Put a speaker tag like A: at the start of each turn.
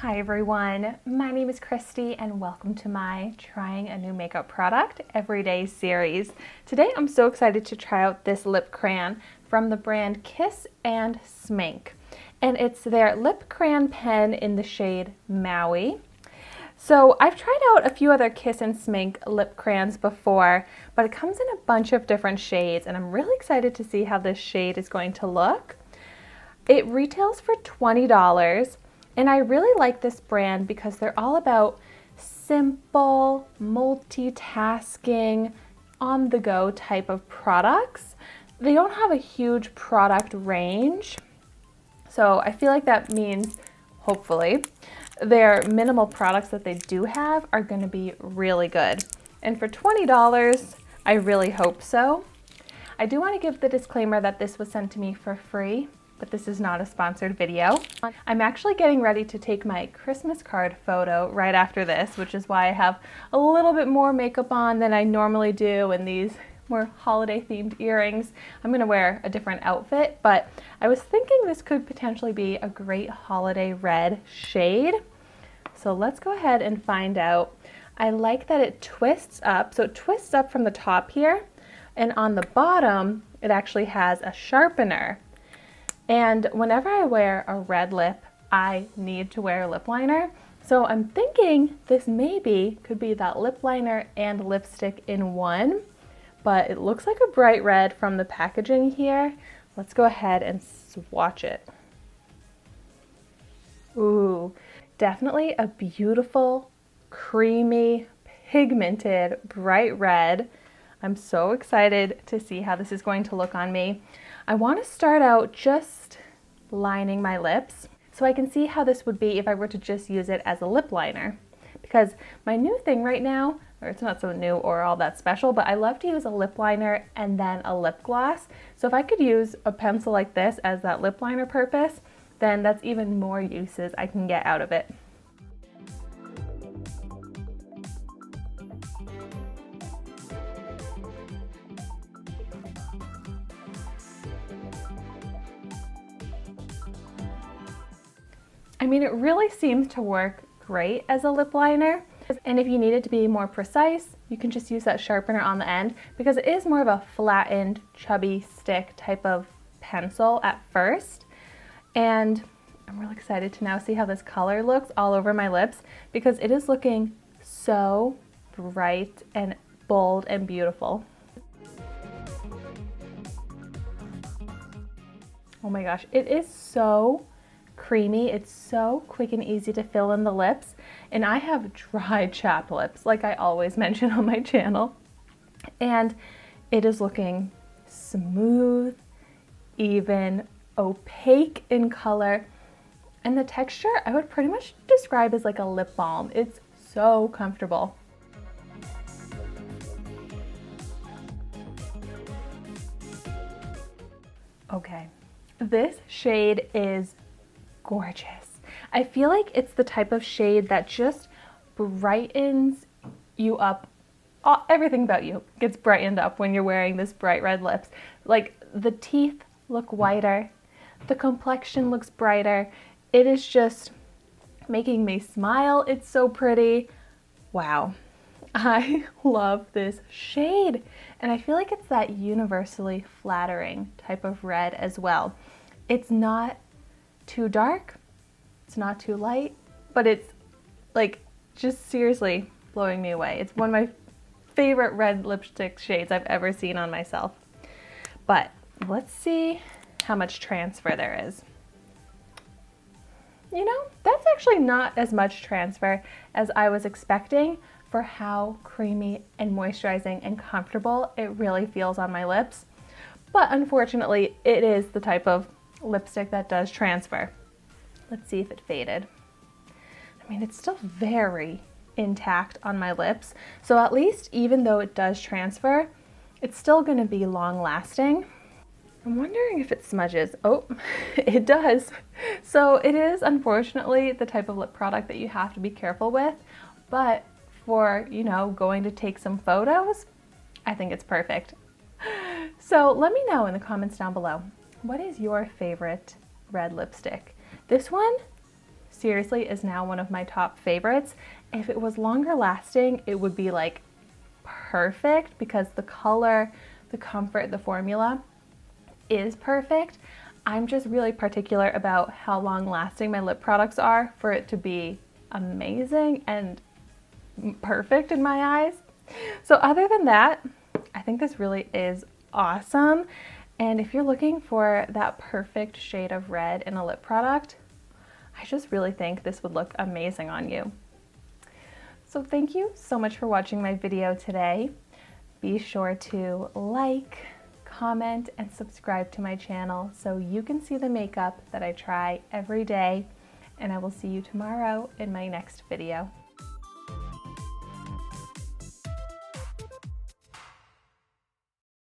A: Hi everyone, my name is Christy and welcome to my Trying a New Makeup Product Everyday series. Today I'm so excited to try out this lip crayon from the brand Kiss and Smink. And it's their lip crayon pen in the shade Maui. So I've tried out a few other Kiss and Smink lip crayons before, but it comes in a bunch of different shades and I'm really excited to see how this shade is going to look. It retails for $20. And I really like this brand because they're all about simple, multitasking, on-the-go type of products. They don't have a huge product range, so I feel like that means, hopefully, their minimal products that they do have are going to be really good. And for $20, I really hope so. I do want to give the disclaimer that this was sent to me for free, but this is not a sponsored video. I'm actually getting ready to take my Christmas card photo right after this, which is why I have a little bit more makeup on than I normally do and these more holiday themed earrings. I'm gonna wear a different outfit, but I was thinking this could potentially be a great holiday red shade. So let's go ahead and find out. I like that it twists up, so it twists up from the top here, and on the bottom, it actually has a sharpener. And whenever I wear a red lip, I need to wear a lip liner. So I'm thinking this maybe could be that lip liner and lipstick in one, but it looks like a bright red from the packaging here. Let's go ahead and swatch it. Ooh, definitely a beautiful, creamy, pigmented, bright red. I'm so excited to see how this is going to look on me. I want to start out just lining my lips so I can see how this would be if I were to just use it as a lip liner. Because my new thing right now, or it's not so new or all that special, but I love to use a lip liner and then a lip gloss. So if I could use a pencil like this as that lip liner purpose, then that's even more uses I can get out of it. I mean, it really seems to work great as a lip liner. And if you need it to be more precise, you can just use that sharpener on the end because it is more of a flattened, chubby stick type of pencil at first. And I'm really excited to now see how this color looks all over my lips because it is looking so bright and bold and beautiful. Oh my gosh, it is so creamy. It's so quick and easy to fill in the lips, and I have dry chapped lips like I always mention on my channel, and it is looking smooth, even, opaque in color, and the texture I would pretty much describe as like a lip balm. It's so comfortable. Okay, this shade is gorgeous. I feel like it's the type of shade that just brightens you up. Everything about you gets brightened up when you're wearing this bright red lips. Like the teeth look whiter, the complexion looks brighter. It is just making me smile. It's so pretty. Wow. I love this shade. And I feel like it's that universally flattering type of red as well. It's not too dark, it's not too light, but it's like just seriously blowing me away. It's one of my favorite red lipstick shades I've ever seen on myself. But let's see how much transfer there is. You know, that's actually not as much transfer as I was expecting for how creamy and moisturizing and comfortable it really feels on my lips. But unfortunately, it is the type of lipstick that does transfer. Let's see if it faded. I mean, it's still very intact on my lips. So at least even though it does transfer, it's still gonna be long lasting. I'm wondering if it smudges. Oh, it does. So it is unfortunately the type of lip product that you have to be careful with, but for, you know, going to take some photos, I think it's perfect. So let me know in the comments down below. What is your favorite red lipstick? This one seriously is now one of my top favorites. If it was longer lasting, it would be like perfect because the color, the comfort, the formula is perfect. I'm just really particular about how long lasting my lip products are for it to be amazing and perfect in my eyes. So other than that, I think this really is awesome. And if you're looking for that perfect shade of red in a lip product, I just really think this would look amazing on you. So thank you so much for watching my video today. Be sure to like, comment, and subscribe to my channel so you can see the makeup that I try every day. And I will see you tomorrow in my next video.